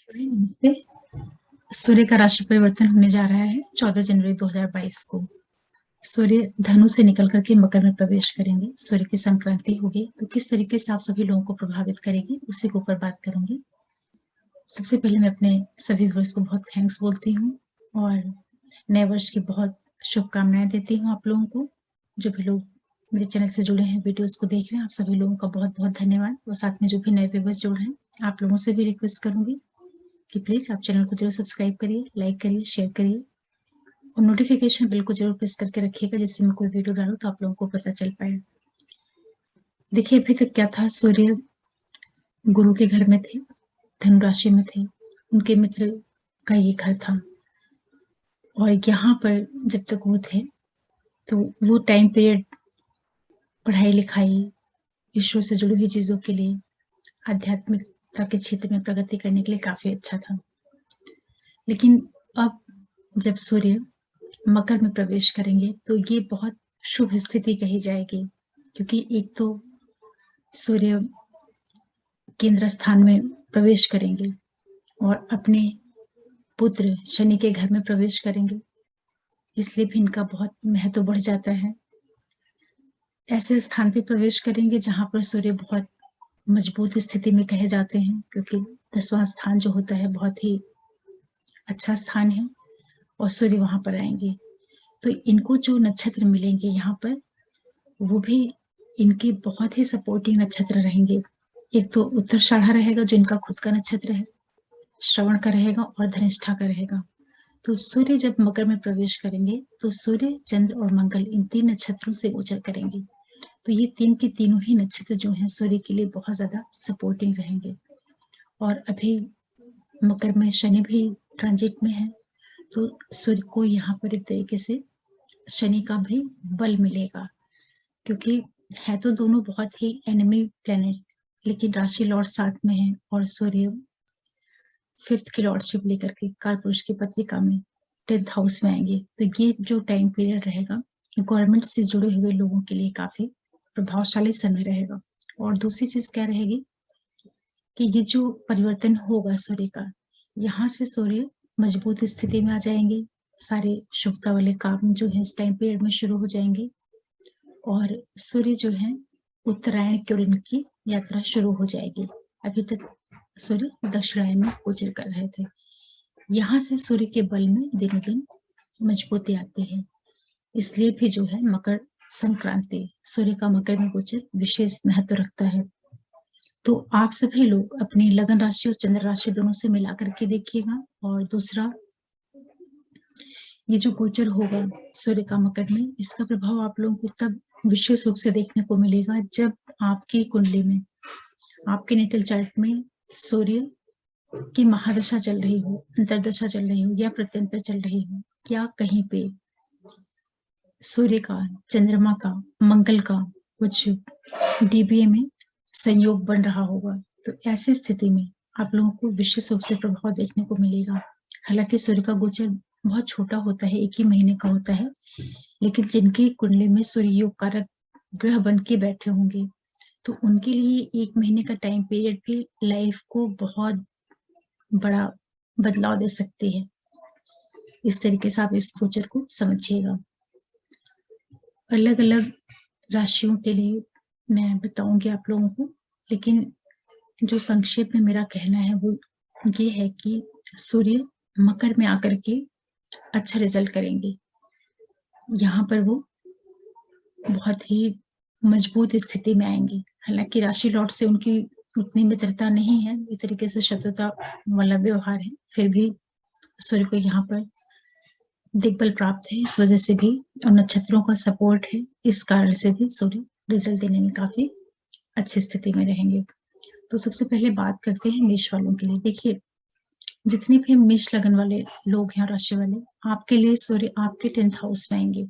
नमस्ते। सूर्य का राशि परिवर्तन होने जा रहा है 14 जनवरी 2022 को। सूर्य धनु से निकल करके मकर में प्रवेश करेंगे। सूर्य की संक्रांति होगी तो किस तरीके से आप सभी लोगों को प्रभावित करेगी उसी के ऊपर बात करूंगी। सबसे पहले मैं अपने सभी व्यूअर्स को बहुत थैंक्स बोलती हूँ और नए वर्ष की बहुत शुभकामनाएं देती हूँ आप लोगों को। जो भी लोग मेरे चैनल से जुड़े हैं, वीडियोस को देख रहे हैं, आप सभी लोगों का बहुत बहुत धन्यवाद। और साथ में जो भी नए व्यूअर्स जुड़ रहे हैं, आप लोगों से भी रिक्वेस्ट करूंगी कि प्लीज आप चैनल को जरूर सब्सक्राइब करिए, लाइक करिए, शेयर करिए और नोटिफिकेशन बिल को जरूर प्रेस करके रखिएगा, जिससे मैं कोई वीडियो डालूं तो आप लोगों को पता चल पाए। देखिए, अभी तक क्या था, सूर्य गुरु के घर में थे, धनु राशि में थे, उनके मित्र का ये घर था और यहाँ पर जब तक वो थे तो वो टाइम पीरियड पढ़ाई लिखाई, ईश्वर से जुड़ी हुई चीजों के लिए, आध्यात्मिकता के क्षेत्र में प्रगति करने के लिए काफी अच्छा था। लेकिन अब जब सूर्य मकर में प्रवेश करेंगे तो ये बहुत शुभ स्थिति कही जाएगी, क्योंकि एक तो सूर्य केंद्र स्थान में प्रवेश करेंगे और अपने पुत्र शनि के घर में प्रवेश करेंगे, इसलिए भी इनका बहुत महत्व बढ़ जाता है। ऐसे स्थान पे प्रवेश करेंगे जहां पर सूर्य बहुत मजबूत स्थिति में कहे जाते हैं, क्योंकि 10वां स्थान जो होता है बहुत ही अच्छा स्थान है और सूर्य वहां पर आएंगे तो इनको जो नक्षत्र मिलेंगे यहाँ पर, वो भी इनके बहुत ही सपोर्टिंग नक्षत्र रहेंगे। एक तो उत्तराषाढ़ा रहेगा जो इनका खुद का नक्षत्र है, श्रवण का रहेगा और धनिष्ठा का रहेगा। तो सूर्य जब मकर में प्रवेश करेंगे तो सूर्य, चंद्र और मंगल इन 3 नक्षत्रों से गोचर करेंगे। तो ये 3 के तीनों ही नक्षत्र जो हैं सूर्य के लिए बहुत ज्यादा सपोर्टिंग रहेंगे। और अभी मकर में शनि भी ट्रांजिट में है, तो सूर्य को यहाँ पर एक तरीके से शनि का भी बल मिलेगा, क्योंकि है तो दोनों बहुत ही एनिमी प्लेनेट, लेकिन राशि लॉर्ड साथ में है और सूर्य 5th की लॉर्डशिप लेकर के कालपुरुष की पत्रिका में 10th हाउस में आएंगे। तो ये जो टाइम पीरियड रहेगा गवर्नमेंट से जुड़े हुए लोगों के लिए काफी प्रभावशाली समय रहेगा। और दूसरी चीज क्या रहेगी कि ये जो परिवर्तन होगा सूर्य का, यहाँ से सूर्य मजबूत स्थिति में आ जाएंगे, सारे शुभता वाले काम जो है इस टाइम पीरियड में शुरू हो जाएंगे और सूर्य जो है उत्तरायण की ओर इनकी यात्रा शुरू हो जाएगी। अभी तक सूर्य दक्षिणायन में गोचर कर रहे थे। यहाँ से सूर्य के बल में दिनों दिन मजबूती आती है, इसलिए भी जो है मकर संक्रांति, सूर्य का मकर में गोचर विशेष महत्व रखता है। तो आप सभी लोग अपनी लगन राशि और चंद्र राशि दोनों से मिला करके देखिएगा। और दूसरा, ये जो गोचर होगा सूर्य का मकर में, इसका प्रभाव आप लोगों को तब विशेष रूप से देखने को मिलेगा जब आपकी कुंडली में, आपके नेटल चार्ट में सूर्य की महादशा चल रही हो, अंतरदशा चल रही हो या प्रत्यंतर चल रही हो, या कहीं पे सूर्य का, चंद्रमा का, मंगल का कुछ डीबीए में संयोग बन रहा होगा। तो ऐसी स्थिति में आप लोगों को विशेष रूप से प्रभाव देखने को मिलेगा। हालांकि सूर्य का गोचर बहुत छोटा होता है, 1 ही महीने का होता है, लेकिन जिनकी कुंडली में सूर्य योग कारक ग्रह बन के बैठे होंगे तो उनके लिए 1 महीने का टाइम पीरियड भी लाइफ को बहुत बड़ा बदलाव दे सकती है। इस तरीके से आप इस गोचर को समझिएगा। अलग अलग राशियों के लिए मैं बताऊंगी आप लोगों को, लेकिन जो संक्षेप में मेरा कहना है वो ये है कि सूर्य मकर में आकर के अच्छा रिजल्ट करेंगे। यहाँ पर वो बहुत ही मजबूत स्थिति में आएंगे। हालांकि राशि लॉर्ड से उनकी उतनी मित्रता नहीं है, एक तरीके से शत्रुता वाला व्यवहार है, फिर भी सूर्य को यहाँ पर दिग्बल प्राप्त है, इस वजह से भी और नक्षत्रों का सपोर्ट है, इस कारण से भी सूर्य रिजल्ट देने में काफी अच्छी स्थिति में रहेंगे। तो सबसे पहले बात करते हैं मेष वालों के लिए। देखिए, जितने भी मेष लगन वाले लोग हैं, राशि वाले, आपके लिए सूर्य आपके 10th हाउस में आएंगे।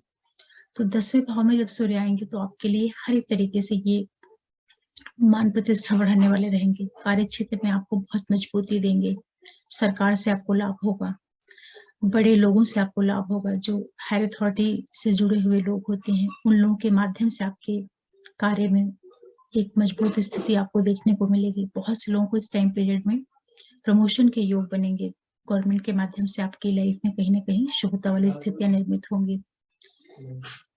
तो 10वें भाव में जब सूर्य आएंगे तो आपके लिए हर एक तरीके से ये मान प्रतिष्ठा बढ़ाने वाले रहेंगे। कार्य क्षेत्र में आपको बहुत मजबूती देंगे, सरकार से आपको लाभ होगा, बड़े लोगों से आपको लाभ होगा, जो हायर अथॉरिटी से जुड़े हुए लोग होते हैं उन लोगों के माध्यम से आपके कार्य में एक मजबूत स्थिति आपको देखने को मिलेगी। बहुत से लोगों को इस टाइम पीरियड में प्रमोशन के योग बनेंगे। गवर्नमेंट के माध्यम से आपकी लाइफ में कहीं न कहीं शुभता वाली स्थितियाँ निर्मित होंगी।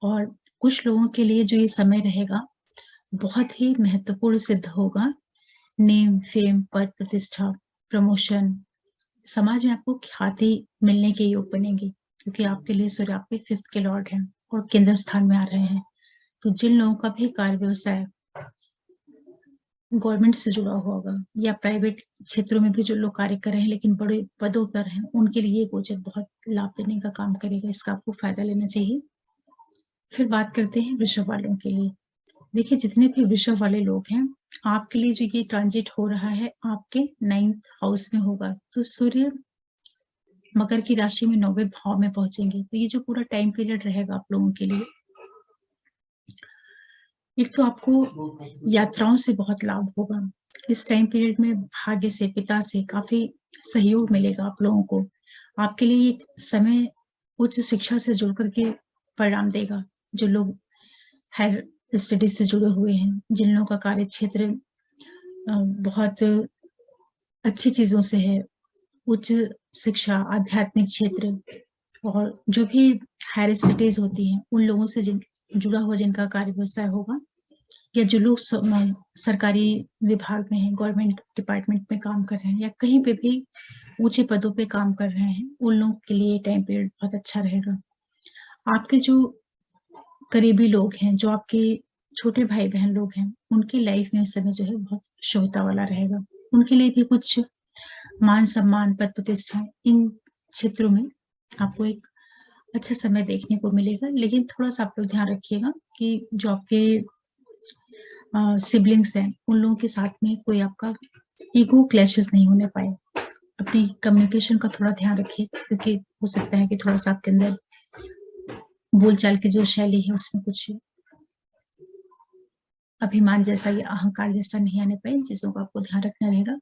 और कुछ लोगों के लिए जो ये समय रहेगा, बहुत ही महत्वपूर्ण सिद्ध होगा। नेम, फेम, पद, प्रतिष्ठा, प्रमोशन, समाज में आपको ख्याति मिलने के योग बनेंगे, क्योंकि आपके लिए सूर्य आपके 5th के लॉर्ड हैं और केंद्र स्थान में आ रहे हैं। तो जिन लोगों का भी कार्य व्यवसाय गवर्नमेंट से जुड़ा हुआ होगा या प्राइवेट क्षेत्रों में भी जो लोग कार्य कर रहे हैं लेकिन बड़े पदों पर हैं, उनके लिए ये गोचर बहुत लाभ देने का काम करेगा। इसका आपको फायदा लेना चाहिए। फिर बात करते हैं वृषभ वालों के लिए। देखिए, जितने भी वृषभ वाले लोग हैं, आपके लिए जो ये ट्रांजिट हो रहा है, आपके 9th हाउस में होगा। तो सूर्य मकर की राशि में 9वें भाव में पहुंचेंगे। तो ये जो पूरा टाइम पीरियड रहेगा आप लोगों के लिए, एक तो आपको यात्राओं से बहुत लाभ होगा। इस टाइम पीरियड में भाग्य से, पिता से काफ़ी सहयोग मिलेगा आप लोगों को। आपके लिए एक समय उच्च शिक्षा से जुड़ कर के परिणाम देगा। जो लोग हायर स्टडीज़ से जुड़े हुए हैं, जिन लोगों का कार्यक्षेत्र बहुत अच्छी चीज़ों से है, उच्च शिक्षा, आध्यात्मिक क्षेत्र और जो भी हायर स्टडीज़ होती हैं, उन लोगों से जिन जुड़ा हुआ जिनका कार्य व्यवसाय होगा, या जो लोग सरकारी विभाग में हैं, गवर्नमेंट डिपार्टमेंट में काम कर रहे हैं या कहीं पे भी ऊँचे पदों पे काम कर रहे हैं, उन लोगों के लिए टाइम पीरियड बहुत अच्छा रहेगा। आपके जो करीबी लोग हैं, जो आपके छोटे भाई-बहन लोग हैं, उनकी लाइफ में इस समय जो है बहुत शुभता वाला रहेगा। उनके लिए भी कुछ मान-सम्मान, पद-प्रतिष्ठा इन क्षेत्रों में आपको एक अच्छा समय देखने को मिलेगा। लेकिन थोड़ा-सा आप लोग ध्यान रखिएगा कि जो आपके सिबलिंग्स हैं, उन लोगों के साथ में कोई आपका ईगो क्लैशेस नहीं होने पाए। अपनी कम्युनिकेशन का थोड़ा ध्यान रखिए, क्योंकि हो सकता है कि थोड़ा-सा आपके अंदर बोलचाल की जो शैली है, उसमें कुछ अभिमान जैसा या अहंकार जैसा नहीं आने पाए। इन चीज़ों का आपको ध्यान रखना रहेगा।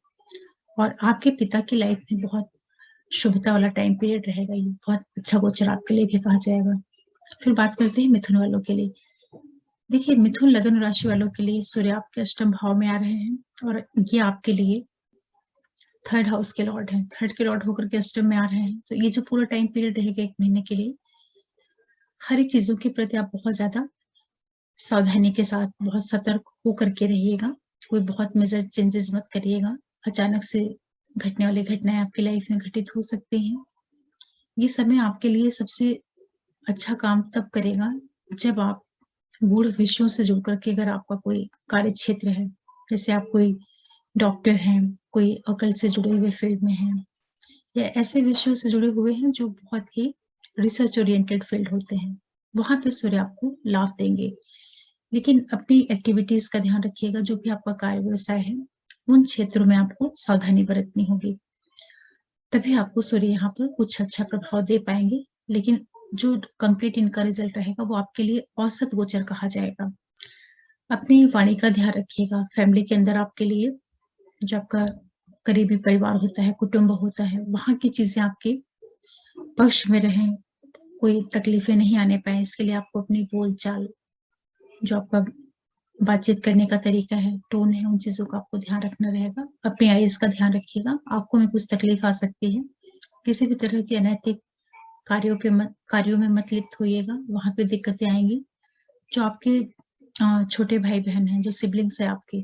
और आपके पिता की लाइफ में बहुत शुभता वाला टाइम पीरियड रहेगा ये, बहुत अच्छा गोचर आपके लिए भी कहा जाएगा। फिर बात करते हैं मिथुन वालों के लिए। देखिए, मिथुन लगन राशि वालों के लिए सूर्य आपके अष्टम भाव में आ रहे हैं और ये आपके लिए 3rd हाउस के लॉर्ड हैं। 3rd के लॉर्ड होकर के अष्टम में आ रहे हैं। तो ये जो पूरा टाइम पीरियड रहेगा 1 महीने के लिए, हर एक चीज़ों के प्रति आप बहुत ज़्यादा सावधानी के साथ, बहुत सतर्क होकर के रहिएगा। कोई बहुत मेजर चेंजेस मत करिएगा। अचानक से घटने वाली घटनाएँ आपकी लाइफ में घटित हो सकती हैं। ये समय आपके लिए सबसे अच्छा काम तब करेगा जब आप गूढ़ विषयों से जुड़ कर के, अगर आपका कोई कार्य क्षेत्र है, जैसे आप कोई डॉक्टर हैं, कोई अकल से जुड़े हुए फील्ड में हैं या ऐसे विषयों से जुड़े हुए हैं जो बहुत ही रिसर्च ओरिएंटेड फील्ड होते हैं, वहाँ पे सूर्य आपको लाभ देंगे। लेकिन अपनी एक्टिविटीज़ का ध्यान रखिएगा। जो भी आपका कार्य व्यवसाय है, उन क्षेत्रों में आपको सावधानी बरतनी होगी। तभी आपको सूर्य यहाँ पर कुछ अच्छा प्रभाव दे पाएँगे। लेकिन जो कंप्लीट इनका रिज़ल्ट रहेगा, वो आपके लिए औसत गोचर कहा जाएगा। अपनी वाणी का ध्यान रखिएगा। फैमिली के अंदर आपके लिए जो आपका करीबी परिवार होता है, कुटुंब होता है, वहाँ की चीज़ें आपके पक्ष में रहें, कोई तकलीफ़ें नहीं आने पाएँ, इसके लिए आपको अपनी बोलचाल, जो आपका बातचीत करने का तरीका है, टोन है, उन चीज़ों का आपको ध्यान रखना रहेगा। अपनी आइज़ का ध्यान रखिएगा। आँखों में कुछ तकलीफ़ आ सकती है। किसी भी तरह की अनैतिक कार्यों में मत लिप्त होइएगा, वहाँ पे दिक्कतें आएँगी। जो आपके छोटे भाई-बहन हैं, जो सिबलिंग्स हैं आपके,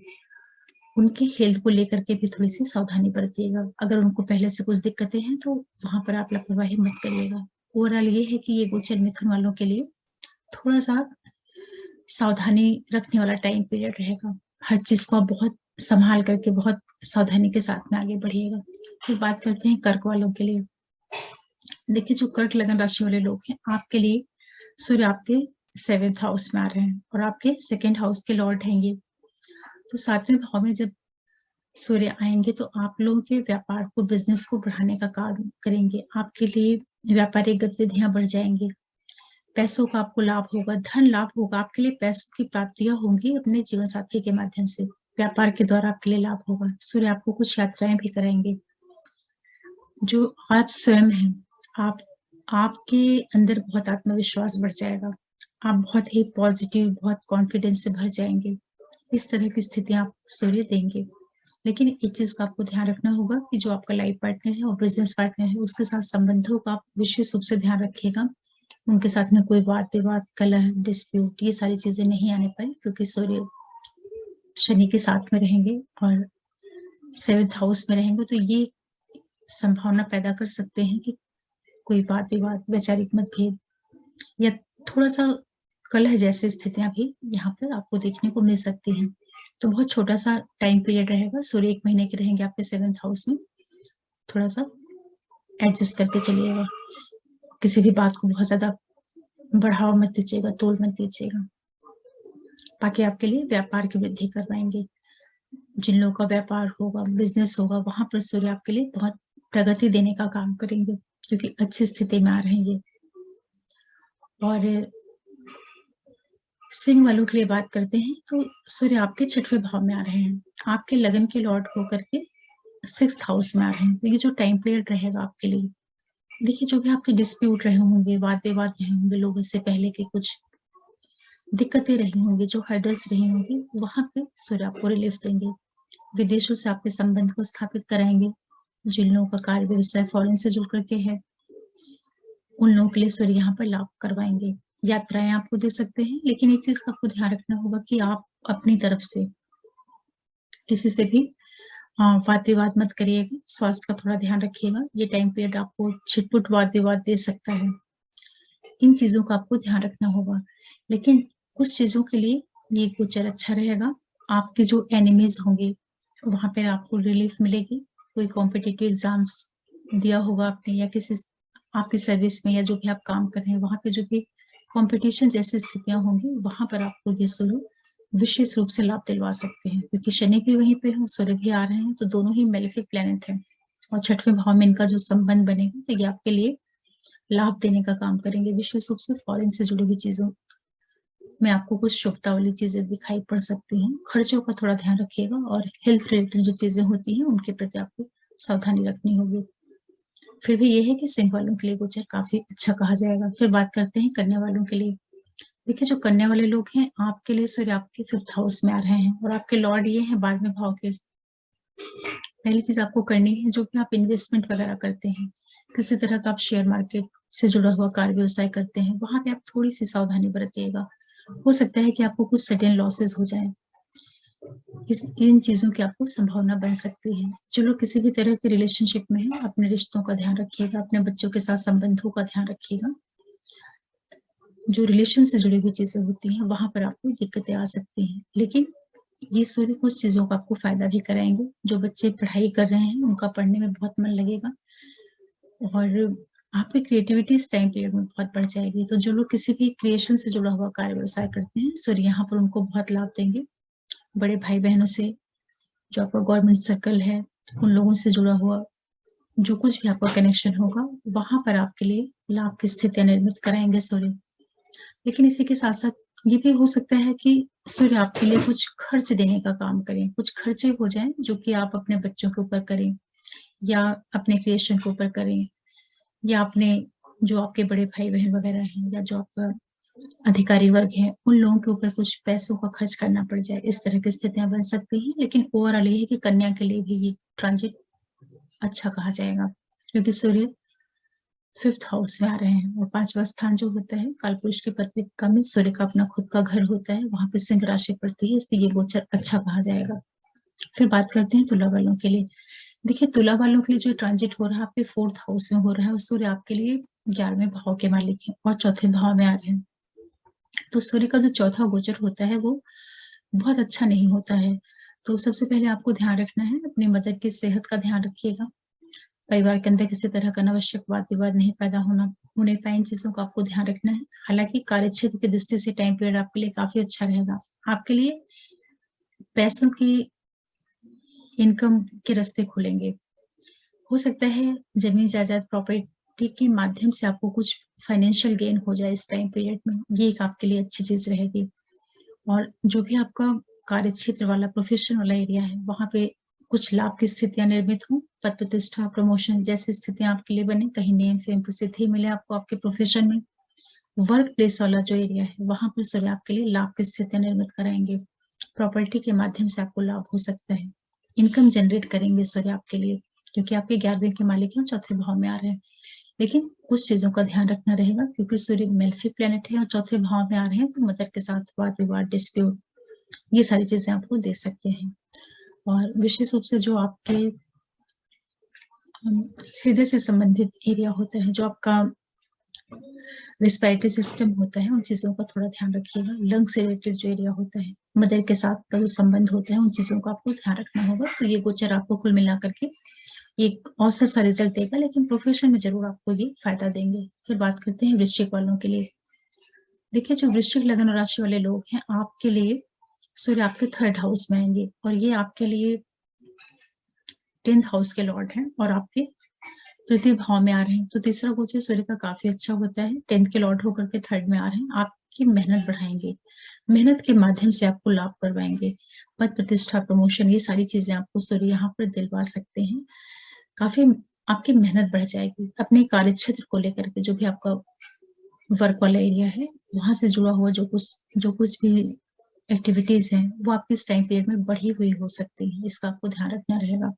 उनकी हेल्थ को लेकर के भी थोड़ी-सी सावधानी बरतिएगा। अगर उनको पहले से कुछ दिक्कतें हैं, तो वहाँ पर आप लापरवाही मत करिएगा। ओवरऑल ये है कि ये गोचर मिथुन वालों के लिए थोड़ा-सा सावधानी रखने वाला टाइम पीरियड रहेगा। हर चीज़ को आप बहुत सँभाल करके, बहुत सावधानी के साथ में आगे बढ़िएगा। फिर बात करते हैं कर्क वालों के लिए। देखिए, जो कर्क लगन राशि वाले लोग हैं, आपके लिए सूर्य आपके 7th हाउस में आ रहे हैं और आपके 2nd हाउस के लॉर्ड हैं ये। तो 7वें भाव में जब सूर्य आएँगे, तो आप लोगों के व्यापार को, बिज़नेस को बढ़ाने का काम करेंगे। आपके लिए व्यापारिक गतिविधियाँ बढ़ जाएँगी। पैसों का आपको लाभ होगा, धन लाभ होगा। आपके लिए पैसों की प्राप्तियाँ होंगी अपने जीवन साथी के माध्यम से। व्यापार के द्वारा आपके लिए लाभ होगा। सूर्य आपको कुछ यात्राएँ भी कराएँगे। जो आप स्वयं हैं, आप आपके अंदर बहुत आत्मविश्वास बढ़ जाएगा। आप बहुत ही पॉज़िटिव, बहुत कॉन्फिडेंस से भर जाएँगे। इस तरह की स्थितियाँ आपको सूर्य देंगे। लेकिन एक चीज़ का आपको ध्यान रखना होगा कि जो आपका लाइफ पार्टनर है और बिज़नेस पार्टनर है, उसके साथ संबंधों का आप विशेष रूप से ध्यान रखिएगा। उनके साथ में कोई वाद-विवाद, कलह, डिस्प्यूट ये सारी चीज़ें नहीं आने पाएँ, क्योंकि सूर्य शनि के साथ में रहेंगे और 7th हाउस में रहेंगे, तो ये संभावना पैदा कर सकते हैं कि कोई वाद-विवाद, वैचारिक मतभेद या थोड़ा-सा कलह जैसी स्थितियाँ भी यहाँ पर आपको देखने को मिल सकती हैं। तो बहुत छोटा-सा टाइम पीरियड रहेगा, सूर्य 1 महीने के रहेंगे आपके 7th हाउस में, थोड़ा-सा एडजस्ट करके चलिएगा। किसी भी बात को बहुत ज़्यादा बढ़ावा मत दीजिएगा, तोल मत दीजिएगा, ताकि आपके लिए व्यापार की वृद्धि कर पाएँगे। जिन लोगों का व्यापार होगा, बिज़नेस होगा, वहाँ पर सूर्य आपके लिए बहुत प्रगति देने का काम करेंगे, क्योंकि अच्छी स्थिति में आ रहे हैं ये। और सिंह वालों के लिए बात करते हैं, तो सूर्य आपके 6वें भाव में आ रहे हैं। आपके लगन के लॉर्ड होकर के 6th हाउस में आ रहे हैं। तो ये जो टाइम पीरियड रहेगा आपके लिए, देखिए जो भी आपके डिस्प्यूट रहे होंगे, वाद-विवाद रहे होंगे लोगों से पहले के, कुछ दिक्कतें रही होंगी, जो हर्डल्स रही होंगी, वहाँ पे सूर्य आपको रिलीफ देंगे। विदेशों से आपके संबंध को स्थापित कराएँगे। जिन लोगों का कार्य व्यवसाय फ़ॉरेन से जुड़ कर के है, उन लोगों के लिए सूर्य यहाँ पर लाभ करवाएँगे। यात्राएँ आपको दे सकते हैं, लेकिन एक चीज़ का आपको ध्यान रखना होगा कि आप अपनी तरफ से किसी से भी वाद-विवाद मत करिएगा, स्वास्थ्य का थोड़ा ध्यान रखिएगा। ये टाइम पीरियड आपको छिटपुट वाद-विवाद दे सकता है। इन चीज़ों का आपको ध्यान रखना होगा। लेकिन कुछ चीज़ों के लिए ये गोचर अच्छा रहेगा। आपके जो एनिमीज़ होंगे, वहाँ पे आपको रिलीफ मिलेगी। कोई कॉम्पिटिटिव एग्ज़ाम्स दिया होगा आपने, या किसी आपकी सर्विस में, या जो भी आप काम कर रहे हैं, वहाँ पे जो भी कॉम्पिटिशन जैसी स्थितियाँ होंगी, वहाँ पर आपको ये सूर्य विशेष रूप से लाभ दिलवा सकते हैं, क्योंकि शनि भी वहीं पे है, सूर्य भी आ रहे हैं, तो दोनों ही मेलेफिक प्लैनेट हैं। और 6वें भाव में इनका जो संबंध बनेगा, तो ये आपके लिए लाभ देने का काम करेंगे। विशेष रूप से फॉरेन से जुड़ी हुई चीज़ों में आपको कुछ शुभता वाली चीज़ें दिखाई पड़ सकती हैं। खर्चों का थोड़ा ध्यान रखिएगा, और हेल्थ रिलेटेड जो चीज़ें होती हैं, उनके प्रति आपको सावधानी रखनी होगी। फिर भी ये है कि सिंह वालों के लिए गोचर काफ़ी अच्छा कहा जाएगा। फिर बात करते हैं कन्या वालों के लिए। देखिए, जो कन्या वाले लोग हैं, आपके लिए सूर्य आपके 5th हाउस में आ रहे हैं, और आपके लॉर्ड ये हैं 12वें भाव के। पहली चीज़ आपको करनी है, जो भी आप इन्वेस्टमेंट वगैरह करते हैं, किसी तरह का आप शेयर मार्केट से जुड़ा हुआ कार्य व्यवसाय करते हैं, वहाँ पे आप थोड़ी-सी सावधानी बरतिएगा। हो सकता है कि आपको कुछ सडन लॉसेस हो जाएँ। इन चीज़ों की आपको संभावना बन सकती है। जो लोग किसी भी तरह के रिलेशनशिप में हैं, अपने रिश्तों का ध्यान रखिएगा, अपने बच्चों के साथ संबंधों का ध्यान रखिएगा। जो रिलेशन से जुड़ी हुई चीज़ें होती हैं, वहाँ पर आपको दिक्कतें आ सकती हैं। लेकिन ये सूर्य कुछ चीज़ों का आपको फ़ायदा भी कराएँगे। जो बच्चे पढ़ाई कर रहे हैं, उनका पढ़ने में बहुत मन लगेगा, और आपकी क्रिएटिविटी इस टाइम पीरियड में बहुत बढ़ जाएगी। तो जो लोग किसी भी क्रिएशन से जुड़ा हुआ कार्य व्यवसाय करते हैं, सूर्य यहाँ पर उनको बहुत लाभ देंगे। बड़े भाई-बहनों से, जो आपका गवर्नमेंट सर्कल है, उन लोगों से जुड़ा हुआ जो कुछ भी आपका कनेक्शन होगा, वहाँ पर आपके लिए लाभ की स्थितियाँ निर्मित कराएँगे सूर्य। लेकिन इसी के साथ-साथ ये भी हो सकता है कि सूर्य आपके लिए कुछ खर्च देने का काम करें, कुछ खर्चे हो जाएँ, जो कि आप अपने बच्चों के ऊपर करें, या अपने क्रिएशन के ऊपर करें, या अपने जो आपके बड़े भाई-बहन वगैरह हैं, या जो आपका अधिकारी वर्ग है, उन लोगों के ऊपर कुछ पैसों का खर्च करना पड़ जाए। इस तरह की स्थितियाँ बन सकती हैं, लेकिन ओवरऑल ये है कि कन्या के लिए भी ये ट्रांज़िट अच्छा कहा जाएगा, क्योंकि सूर्य 5th हाउस में आ रहे हैं, और 5वाँ स्थान जो होता है कालपुरुष की पत्रिका में सूर्य का अपना खुद का घर होता है, वहाँ पे सिंह राशि पड़ती है, इसलिए ये गोचर अच्छा कहा जाएगा। फिर बात करते हैं तुला वालों के लिए। देखिए, तुला वालों के लिए जो ट्रांजिट हो रहा है आपके 4th हाउस में हो रहा है, और सूर्य आपके लिए 11वें भाव के मालिक हैं और चौथे भाव में आ रहे हैं। तो सूर्य का जो चौथा गोचर होता है, वो बहुत अच्छा नहीं होता है। तो सबसे पहले आपको ध्यान रखना है, अपनी मदर की सेहत का ध्यान रखिएगा। परिवार के अंदर किसी तरह का अनावश्यक वाद-विवाद नहीं पैदा होने पाए, इन चीज़ों का आपको ध्यान रखना है। हालाँकि कार्यक्षेत्र की दृष्टि से टाइम पीरियड आपके लिए काफ़ी अच्छा रहेगा। आपके लिए पैसों की इनकम के रास्ते खुलेंगे। हो सकता है ज़मीन-जायदाद प्रॉपर्टी के माध्यम से आपको कुछ फाइनेंशियल गेन हो जाए इस टाइम पीरियड में, ये एक आपके लिए अच्छी चीज़ रहेगी। और जो भी आपका कार्यक्षेत्र वाला, प्रोफ़ेशन वाला एरिया है, वहाँ पे कुछ लाभ की स्थितियाँ निर्मित हों, पद प्रतिष्ठा, प्रमोशन जैसी स्थितियाँ आपके लिए बने, कहीं नेम, फेम, प्रसिद्धि मिले आपको आपके प्रोफ़ेशन में। वर्क प्लेस वाला जो एरिया है, वहाँ पर सूर्य आपके लिए लाभ की स्थितियाँ निर्मित कराएँगे। प्रॉपर्टी के माध्यम से आपको लाभ हो सकता है। इनकम जनरेट करेंगे सूर्य आपके लिए, क्योंकि आपके 11वें के मालिक हैं, चौथे भाव में आ रहे हैं। लेकिन कुछ चीजों का ध्यान रखना रहेगा, क्योंकि सूर्य मेलेफिक प्लेनेट है और चौथे भाव में आ रहे हैं, तो मदर के साथ वाद विवाद, डिस्प्यूट, ये सारी चीजें आपको दे सकते हैं। और विशेष रूप से जो आपके हृदय से संबंधित एरिया होता है, जो आपका रेस्पिरेटरी सिस्टम होता है, उन चीजों का थोड़ा ध्यान रखिएगा। लंग से रिलेटेड जो एरिया होता है, मदर के साथ का जो संबंध होता है, उन चीजों का आपको ध्यान रखना होगा। तो ये गोचर आपको कुल मिला करके एक औसत सा रिजल्ट देगा, लेकिन प्रोफेशन में जरूर आपको ये फायदा देंगे। फिर बात करते हैं वृश्चिक वालों के लिए। देखिए, जो वृश्चिक लग्न और राशि वाले लोग हैं, आपके लिए सूर्य आपके 3rd हाउस में आएंगे, और ये आपके लिए 10th हाउस के लॉर्ड हैं और आपके तृतीय भाव में आ रहे हैं। तो तीसरा गोचर सूर्य का काफी अच्छा होता है। 10th के लॉर्ड होकर के 3rd में आ रहे हैं, आपकी मेहनत बढ़ाएंगे, मेहनत के माध्यम से आपको लाभ करवाएंगे। पद प्रतिष्ठा, प्रमोशन, ये सारी चीजें आपको सूर्य यहाँ पर दिलवा सकते हैं। काफी आपकी मेहनत बढ़ जाएगी अपने कार्य क्षेत्र को लेकर के। जो भी आपका वर्क वाला एरिया है, वहां से जुड़ा हुआ जो कुछ भी एक्टिविटीज हैं, वो आपकी इस टाइम पीरियड में बढ़ी हुई हो सकती है। इसका आपको ध्यान रखना रहेगा।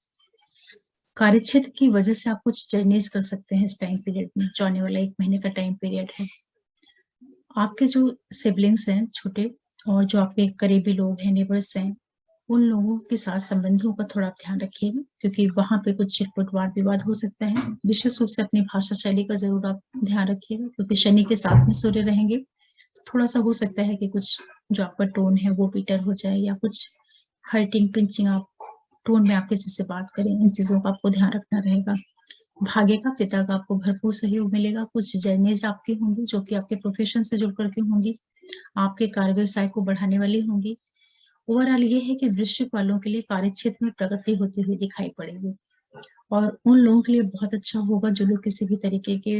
कार्यक्षेत्र की वजह से आप कुछ जर्नीज कर सकते हैं इस टाइम पीरियड में, जो आने वाला 1 महीने का टाइम पीरियड है। आपके जो सिबलिंग्स हैं छोटे, और जो आपके करीबी लोग हैं, नेबर्स हैं, उन लोगों के साथ संबंधों का थोड़ा ध्यान रखिएगा, क्योंकि वहां पे कुछ छिटपुट वाद विवाद हो सकता है। विशेष रूप से अपनी भाषा शैली का जरूर आप ध्यान रखिएगा, क्योंकि शनि के साथ में सूर्य रहेंगे, तो थोड़ा सा हो सकता है कि कुछ जो आपका टोन है वो बिटर हो जाए, या कुछ हर्टिंग, पिंचिंग आप टोन में आप किसी से बात करें। इन चीजों का आपको ध्यान रखना रहेगा। भाग्य का, पिता का आपको भरपूर सहयोग मिलेगा। कुछ जर्नीज आपकी होंगी जो कि आपके प्रोफेशन से जुड़ करके होंगी, आपके कार्य व्यवसाय को बढ़ाने वाली होंगी। ओवरऑल ये है कि वृश्चिक वालों के लिए कार्य क्षेत्र में प्रगति होती हुई दिखाई पड़ेगी, और उन लोगों के लिए बहुत अच्छा होगा जो लोग किसी भी तरीके के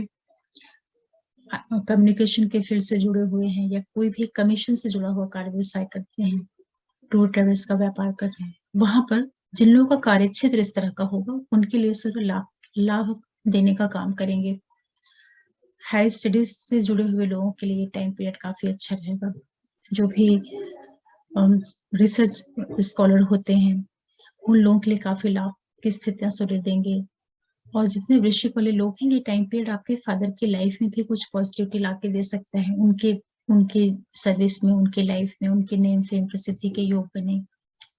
कम्युनिकेशन के फील्ड से जुड़े हुए हैं, या कोई भी कमीशन से जुड़ा हुआ कार्य व्यवसाय करते हैं, टूर ट्रेवल्स का व्यापार कर रहे हैं। वहां पर जिन लोगों का कार्य क्षेत्र इस तरह का होगा, उनके लिए सूर्य लाभ लाभ देने का काम करेंगे। हायर स्टडीज से जुड़े हुए लोगों के लिए टाइम पीरियड काफी अच्छा रहेगा। जो भी रिसर्च स्कॉलर होते हैं, उन लोगों के लिए काफी लाभ की स्थितियां सूर्य देंगे। और जितने वृश्चिक वाले लोग हैं, ये टाइम पीरियड आपके फादर की लाइफ में भी कुछ पॉजिटिविटी ला के दे सकता है। उनके उनके सर्विस में, उनके लाइफ में, उनके नेम फेम प्रसिद्धि के योग बने।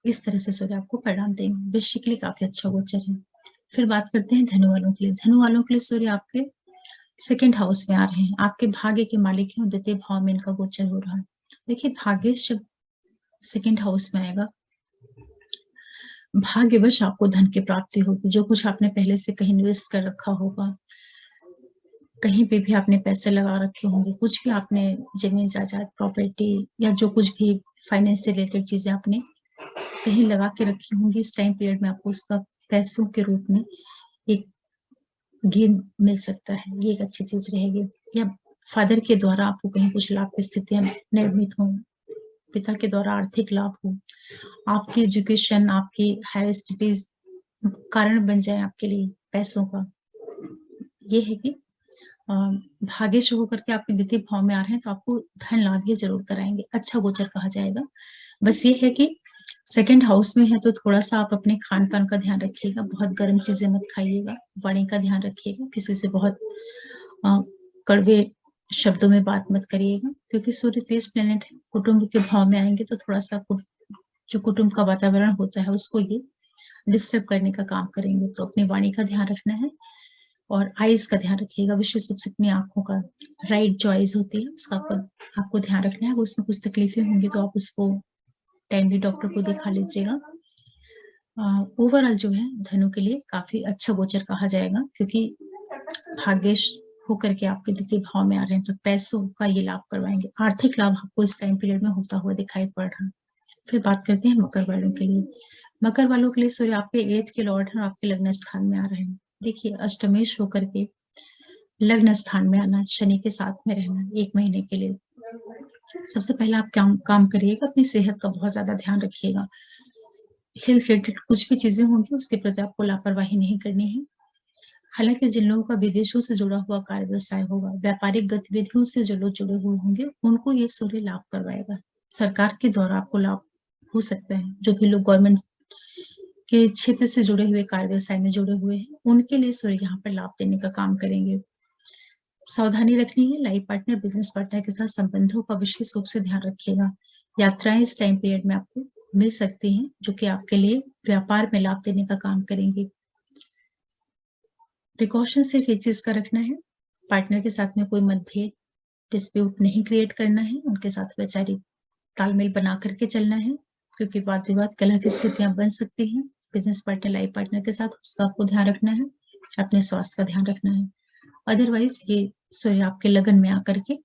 इस तरह से सूर्य आपको परिणाम देंगे। वृश्चिक के लिए काफी अच्छा गोचर है। फिर बात करते हैं धनु वालों के लिए। धनु वालों के लिए सूर्य आपके 2nd हाउस में आ रहे हैं, आपके भाग्य के मालिक हैं, और द्वितीय भाव में इनका गोचर हो रहा है। देखिए, भाग्य जब 2nd हाउस में आएगा, भाग्यवश आपको धन की प्राप्ति होगी। जो कुछ आपने पहले से कहीं इन्वेस्ट कर रखा होगा, कहीं पे भी आपने पैसे लगा रखे होंगे, कुछ भी आपने जमीन जायदाद, प्रॉपर्टी, या जो कुछ भी फाइनेंस से रिलेटेड चीजें आपने कहीं लगा के रखी होंगी, इस टाइम पीरियड में आपको उसका पैसों के रूप में एक गेन मिल सकता है। ये एक अच्छी चीज रहेगी। या फादर के द्वारा आपको कहीं कुछ लाभ की स्थितियां निर्मित हों, पिता के द्वारा आर्थिक लाभ हो, आपकी एजुकेशन, आपकी हायर स्टडीज कारण बन जाए आपके लिए पैसों का। ये है कि भाग्य शुभ होकर के आपके द्वितीय भाव में आ रहे हैं, तो आपको धन लाभ ये जरूर कराएंगे। अच्छा गोचर कहा जाएगा। बस ये है कि 2nd हाउस में है, तो थोड़ा सा आप अपने खान पान का ध्यान रखिएगा। बहुत गर्म चीजें मत खाइएगा। वाणी का ध्यान रखिएगा। किसी से बहुत कड़वे शब्दों में बात मत करिएगा, क्योंकि सूर्य तेज प्लेनेट है। कुटुंब के भाव में आएंगे तो थोड़ा सा जो कुटुंब का वातावरण होता है, उसको ये डिस्टर्ब करने का काम करेंगे। तो अपनी वाणी का ध्यान रखना है, और आईज का ध्यान रखिएगा। विशेष रूप से अपनी आंखों का, राइट जो आईज होती है, उसका आपको ध्यान रखना है। वो उसमें कुछ तकलीफें होंगी तो आप उसको टाइमली डॉक्टर को दिखा लीजिएगा। ओवरऑल जो है धनु के लिए काफी अच्छा गोचर कहा जाएगा, क्योंकि भाग्यश होकर के आपके द्वितीय भाव में आ रहे हैं, तो पैसों का ये लाभ करवाएंगे। आर्थिक लाभ आपको इस टाइम पीरियड में होता हुआ दिखाई पड़ रहा है। फिर बात करते हैं मकर वालों के लिए। मकर वालों के लिए सूर्य आपके 8th के लॉर्ड हैं और आपके लग्न स्थान में आ रहे हैं। देखिए, अष्टमेश होकर के लग्न स्थान में आना, शनि के साथ में रहना 1 महीने के लिए। सबसे पहले आप काम करिएगा, अपनी सेहत का बहुत ज्यादा ध्यान रखिएगा। हेल्थ रिलेटेड कुछ भी चीजें होंगी, उसके प्रति आपको लापरवाही नहीं करनी है। हालांकि जिन लोगों का विदेशों से जुड़ा हुआ कार्य व्यवसाय होगा, व्यापारिक गतिविधियों से जो लोग जुड़े हुए होंगे, उनको ये सूर्य लाभ करवाएगा। सरकार के द्वारा आपको लाभ हो सकता है। जो भी लोग गवर्नमेंट के क्षेत्र से जुड़े हुए, कार्य व्यवसाय में जुड़े हुए हैं, उनके लिए सूर्य यहाँ पर लाभ देने का काम करेंगे। सावधानी रखनी है, लाइफ पार्टनर, बिजनेस पार्टनर के साथ संबंधों का विशेष रूप से ध्यान रखिएगा। यात्राएं इस टाइम पीरियड में आपको मिल सकती हैं, जो कि आपके लिए व्यापार में लाभ देने का काम करेंगे। प्रिकॉशन सिर्फ एक चीज का रखना है, पार्टनर के साथ में कोई मतभेद, डिस्प्यूट नहीं क्रिएट करना है, उनके साथ वैचारिक तालमेल बना करके चलना है, क्योंकि वाद विवाद, कलह की स्थितियां बन सकती हैं। बिजनेस पार्टनर, लाइफ पार्टनर के साथ उसका आपको ध्यान रखना है, अपने स्वास्थ्य का ध्यान रखना है। अदरवाइज ये सूर्य आपके लगन में आकर के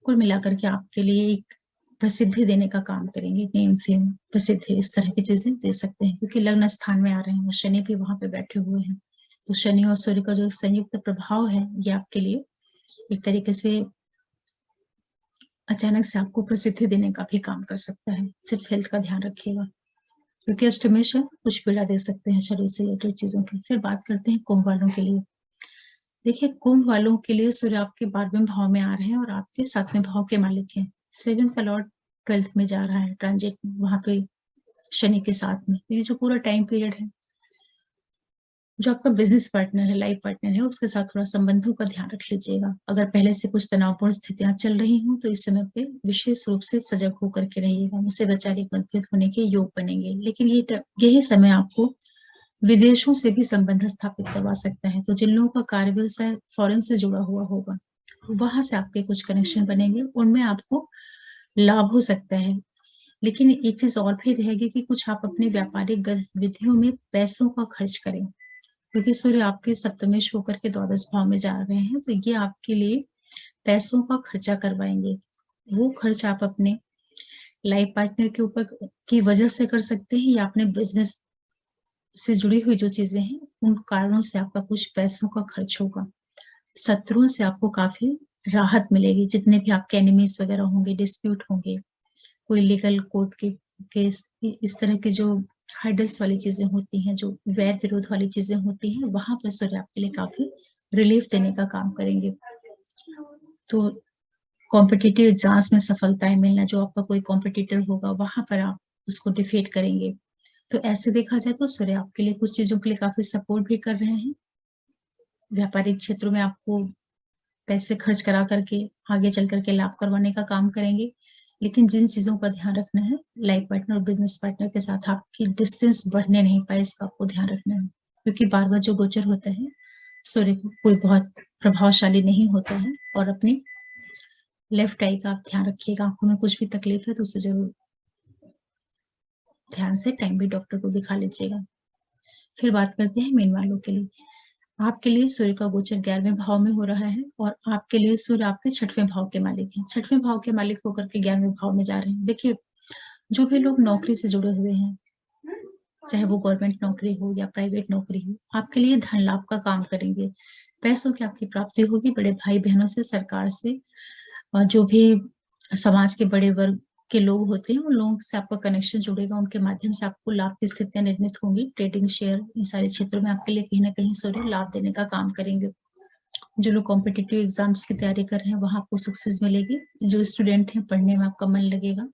कुल मिलाकर के आपके लिए एक प्रसिद्धि देने का काम करेंगे, नेम फेम, प्रसिद्धि, इस तरह की चीजें दे सकते हैं, क्योंकि लग्न स्थान में आ रहे हैं और शनि भी वहां पे बैठे हुए हैं। तो शनि और सूर्य का जो संयुक्त प्रभाव है, ये आपके लिए एक तरीके से अचानक से आपको प्रसिद्धि देने का भी काम कर सकता है। सिर्फ हेल्थ का ध्यान रखिएगा, क्योंकि अष्टमेश है, कुछ पीड़ा दे सकते हैं शरीर से रिलेटेड चीजों की। फिर बात करते हैं कुंभ वालों के लिए। देखिए, कुंभ वालों के लिए सूर्य आपके 12वें भाव में आ रहे हैं और आपके 7वें भाव के मालिक हैं। 7th का लॉर्ड 12th में जा रहा है ट्रांजिट में, वहां पे शनि के साथ में। ये जो पूरा टाइम पीरियड है, जो आपका बिजनेस पार्टनर है, लाइफ पार्टनर है, उसके साथ थोड़ा संबंधों का ध्यान रख लीजिएगा। अगर पहले से कुछ तनावपूर्ण स्थितियां चल रही हों तो इस समय पे विशेष रूप से सजग होकर के रहिएगा, उससे वैचारिक मतभेद होने के योग बनेंगे। लेकिन यही समय आपको विदेशों से भी संबंध स्थापित करवा सकता है। तो जिन लोगों का कार्य व्यवसाय फॉरेन से जुड़ा हुआ होगा, वहां से आपके कुछ कनेक्शन बनेंगे, उनमें आपको लाभ हो सकता है। लेकिन एक चीज और भी रहेगी कि कुछ आप अपने व्यापारिक गतिविधियों में पैसों का खर्च करें, क्योंकि सूर्य आपके सप्तमेश होकर के द्वादश भाव में जा रहे हैं, तो ये आपके लिए पैसों का खर्चा करवाएंगे। वो खर्च आप अपने लाइफ पार्टनर के ऊपर की वजह से कर सकते हैं, या अपने बिजनेस से जुड़ी हुई जो चीजें हैं, उन कारणों से आपका कुछ पैसों का खर्च होगा। शत्रुओं से आपको काफी राहत मिलेगी। जितने भी आपके एनिमीज वगैरह होंगे, डिस्प्यूट होंगे, कोई लीगल कोर्ट के केस, इस तरह की जो हाइडल्स वाली चीजें होती हैं, जो वैर विरोध वाली चीजें होती हैं, वहां पर सूर्य आपके लिए काफी रिलीफ देने का काम करेंगे। तो कॉम्पिटिटिव एग्जाम्स में सफलताएं मिलना, जो आपका कोई कॉम्पिटिटर होगा, वहां पर आप उसको डिफीट करेंगे। तो ऐसे देखा जाए तो सूर्य आपके लिए कुछ चीजों के लिए काफी सपोर्ट भी कर रहे हैं। व्यापारिक क्षेत्रों में आपको पैसे खर्च करा करके आगे चल करके लाभ करवाने का काम करेंगे। लेकिन जिन चीजों का ध्यान रखना है, लाइफ पार्टनर और बिजनेस पार्टनर के साथ आपकी डिस्टेंस बढ़ने नहीं पाए, इसका आपको ध्यान रखना है। क्योंकि बार बार जो गोचर होता है, सूर्य कोई बहुत प्रभावशाली नहीं होता है। और अपनी लेफ्ट आई का आप ध्यान रखिएगा, आंखों में कुछ भी तकलीफ है तो उसे जरूर ध्यान से टाइम भी डॉक्टर को दिखा लीजिएगा। फिर बात करते हैं मीन वालों के लिए। आपके लिए सूर्य का गोचर 11वें भाव में हो रहा है और आपके लिए सूर्य आपके 6वें भाव के मालिक हैं। 6वें भाव के मालिक होकर के 11वें भाव में जा रहे हैं। देखिए, जो भी लोग नौकरी से जुड़े हुए हैं, चाहे वो गवर्नमेंट नौकरी हो या प्राइवेट नौकरी हो, आपके लिए धन लाभ का काम करेंगे। पैसों की आपकी प्राप्ति होगी, बड़े भाई बहनों से, सरकार से, और जो भी समाज के बड़े वर्ग के लोग होते हैं, उन लोगों से आपका कनेक्शन जुड़ेगा, उनके माध्यम से आपको लाभ की स्थितियां निर्मित होंगी। ट्रेडिंग, शेयर, इन सारे क्षेत्रों में आपके लिए कहीं ना कहीं सूर्य लाभ देने का काम करेंगे। जो लोग कॉम्पिटिटिव एग्जाम्स की तैयारी कर रहे हैं, वहां आपको सक्सेस मिलेगी। जो स्टूडेंट हैं, पढ़ने में आपका मन लगेगा।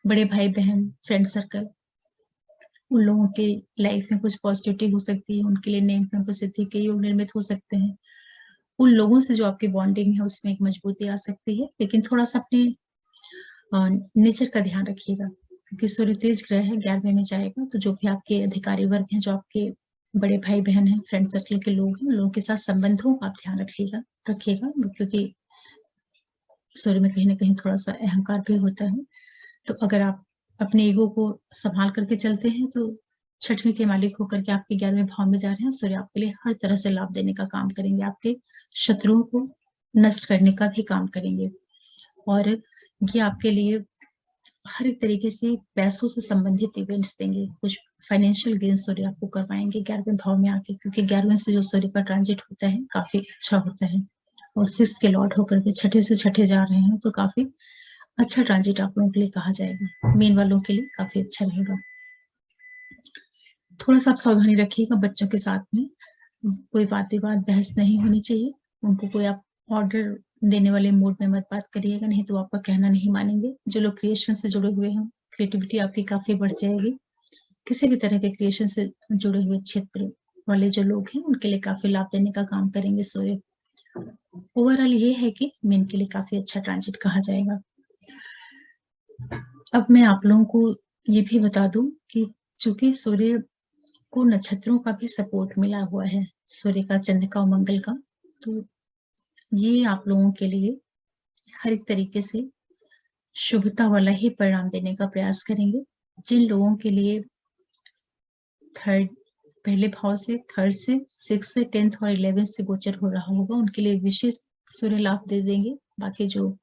बड़े भाई बहन, फ्रेंड सर्कल, उन लोगों के लाइफ में कुछ पॉजिटिविटी हो सकती है, उनके लिए नेम फेम, प्रसिद्धि के योग निर्मित हो सकते हैं। उन लोगों से जो आपकी बॉन्डिंग है, उसमें एक मजबूती आ सकती है। लेकिन थोड़ा सा अपने नेचर का ध्यान रखिएगा, क्योंकि सूर्य तेज ग्रह है, 11वें में जाएगा। तो जो भी आपके अधिकारी वर्ग हैं, जो आपके बड़े भाई बहन हैं, फ्रेंड सर्कल के लोग हैं, उन लोगों के साथ संबंधों का आप ध्यान रखिएगा, क्योंकि सूर्य में कहीं ना कहीं थोड़ा सा अहंकार भी होता है। तो अगर आप अपने ईगो को संभाल करके चलते हैं, तो 6वें के मालिक होकर के आपके 11वें भाव में जा रहे हैं। सूर्य आपके लिए हर तरह से लाभ देने का काम करेंगे, आपके शत्रुओं को नष्ट करने का भी काम करेंगे। और ये आपके लिए हर एक तरीके से पैसों से संबंधित इवेंट्स देंगे। कुछ फाइनेंशियल गेन सूर्य आपको करवाएंगे 11वें भाव में आके, क्योंकि 11वें से जो सूर्य का ट्रांजिट होता है, काफी अच्छा होता है। और 6 के लॉर्ड होकर के 6 से 6 जा रहे हैं, तो काफी अच्छा ट्रांजिट आप लोगों के लिए कहा जाएगा। मीन वालों के लिए काफी अच्छा रहेगा। थोड़ा सा आप सावधानी रखिएगा बच्चों के साथ में, कोई वाद विवाद, बहस नहीं होनी चाहिए। उनको कोई आप ऑर्डर देने वाले मूड में मत बात करिएगा, नहीं तो आपका कहना नहीं मानेंगे। जो लोग क्रिएशन से जुड़े हुए हैं, क्रिएटिविटी आपकी काफी बढ़ जाएगी। किसी भी तरह के क्रिएशन से जुड़े हुए क्षेत्र वाले जो लोग हैं उनके लिए काफ़ी लाभ देने का काम करेंगे सूर्य। ओवरऑल ये है कि मीन के लिए काफ़ी अच्छा ट्रांजिट कहा जाएगा। अब मैं आप लोगों को ये भी बता दूँ कि चूँकि सूर्य को नक्षत्रों का भी सपोर्ट मिला हुआ है, सूर्य का, चंद्र का और मंगल का, तो ये आप लोगों के लिए हर एक तरीके से शुभता वाला ही परिणाम देने का प्रयास करेंगे। जिन लोगों के लिए थर्ड पहले भाव से, थर्ड से, 6th से, 10th और 11th से गोचर हो रहा होगा, उनके लिए विशेष सूर्य लाभ दे देंगे। बाकी जो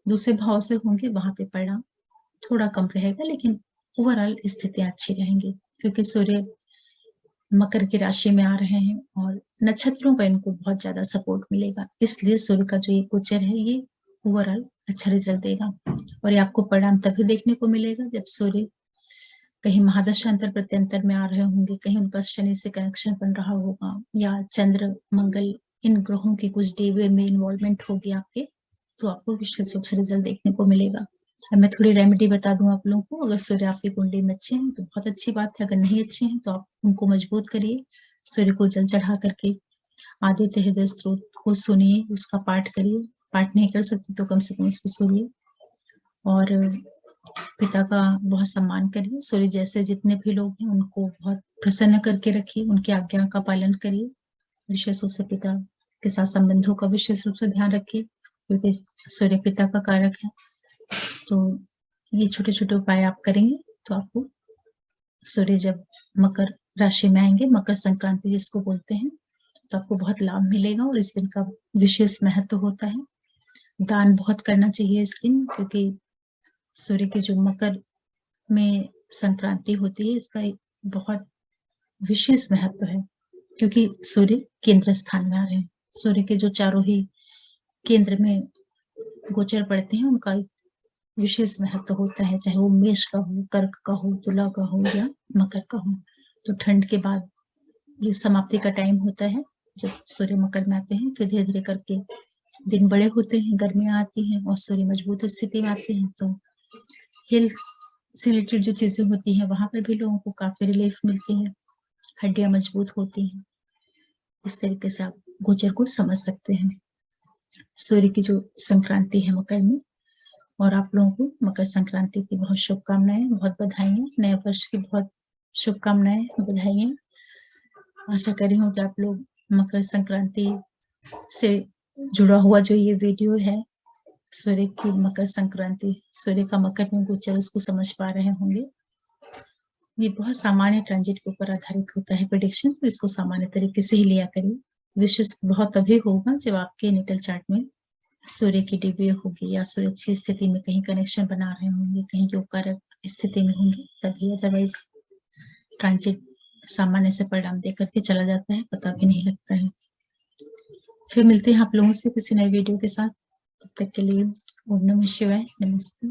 दूसरे भाव से होंगे वहां पे परिणाम थोड़ा कम रहेगा, लेकिन ओवरऑल स्थितियां अच्छी रहेंगी क्योंकि सूर्य मकर की राशि में आ रहे हैं और नक्षत्रों का इनको बहुत ज्यादा सपोर्ट मिलेगा। इसलिए सूर्य का जो ये गोचर है ये ओवरऑल अच्छा रिजल्ट देगा और ये आपको परिणाम तभी देखने को मिलेगा जब सूर्य कहीं महादशांतर प्रत्यंतर में आ रहे होंगे, कहीं उनका शनि से कनेक्शन बन रहा होगा या चंद्र, मंगल, इन ग्रहों की कुछ देवी में इन्वॉल्वमेंट होगी आपके, तो आपको विशेष रूप से रिजल्ट देखने को मिलेगा। अब मैं थोड़ी रेमेडी बता दूं आप लोगों को। अगर सूर्य आपकी कुंडली में अच्छे हैं तो बहुत अच्छी बात है, अगर नहीं अच्छे हैं तो आप उनको मजबूत करिए। सूर्य को जल चढ़ा करके आदित्य हृदय स्त्रोत को सुनिए, उसका पाठ करिए। पाठ नहीं कर सकते तो कम से कम उसको सुनिए और पिता का बहुत सम्मान करिए। सूर्य जैसे जितने भी लोग हैं उनको बहुत प्रसन्न करके रखिए, उनकी आज्ञा का पालन करिए। विशेष रूप से पिता के साथ संबंधों का विशेष रूप से ध्यान रखिए क्योंकि सूर्य पिता का कारक है। तो ये छोटे छोटे उपाय आप करेंगे तो आपको सूर्य जब मकर राशि में आएंगे, मकर संक्रांति जिसको बोलते हैं, तो आपको बहुत लाभ मिलेगा और इस दिन का विशेष महत्व होता है। दान बहुत करना चाहिए इस दिन क्योंकि सूर्य के जो मकर में संक्रांति होती है इसका एक बहुत विशेष महत्व है क्योंकि सूर्य केंद्र स्थान में आ रहे हैं। सूर्य के जो चारों ही केंद्र में गोचर पड़ते हैं उनका विशेष महत्व होता है, चाहे वो मेष का हो, कर्क का हो, तुला का हो या मकर का हो। तो ठंड के बाद ये समाप्ति का टाइम होता है जब सूर्य मकर में आते हैं, फिर धीरे धीरे करके दिन बड़े होते हैं, गर्मियां आती हैं और सूर्य मजबूत स्थिति में आते हैं। तो हेल्थ से रिलेटेड जो चीजें होती हैं वहां पर भी लोगों को काफी रिलीफ मिलती है, हड्डियां मजबूत होती हैं। इस तरीके से आप गोचर को समझ सकते हैं। सूर्य की जो संक्रांति है मकर में, और आप लोगों को मकर संक्रांति की बहुत शुभकामनाएं, बहुत बधाइयां, नए वर्ष की बहुत शुभकामनाएं, बधाइयां। आशा कर रही हूँ कि आप लोग मकर संक्रांति से जुड़ा हुआ जो ये वीडियो है, सूर्य की मकर संक्रांति, सूर्य का मकर में गोचर, उसको समझ पा रहे होंगे। ये बहुत सामान्य ट्रांजिट के ऊपर आधारित होता है प्रेडिक्शन, तो इसको सामान्य तरीके से ही लिया करिए। विशेष बहुत तभी होगा जब आपके नेटल चार्ट में सूर्य की डिग्री होगी या सूर्य अच्छी स्थिति में कहीं कनेक्शन बना रहे होंगे, कहीं योग कारक स्थिति में होंगे, तभी। अदरवाइज ट्रांजिट सामान्य से परिणाम दे करके चला जाता है, पता भी नहीं लगता है। फिर मिलते हैं आप लोगों से किसी नए वीडियो के साथ। तब तक के लिए ओम नमः शिवाय, नमस्ते।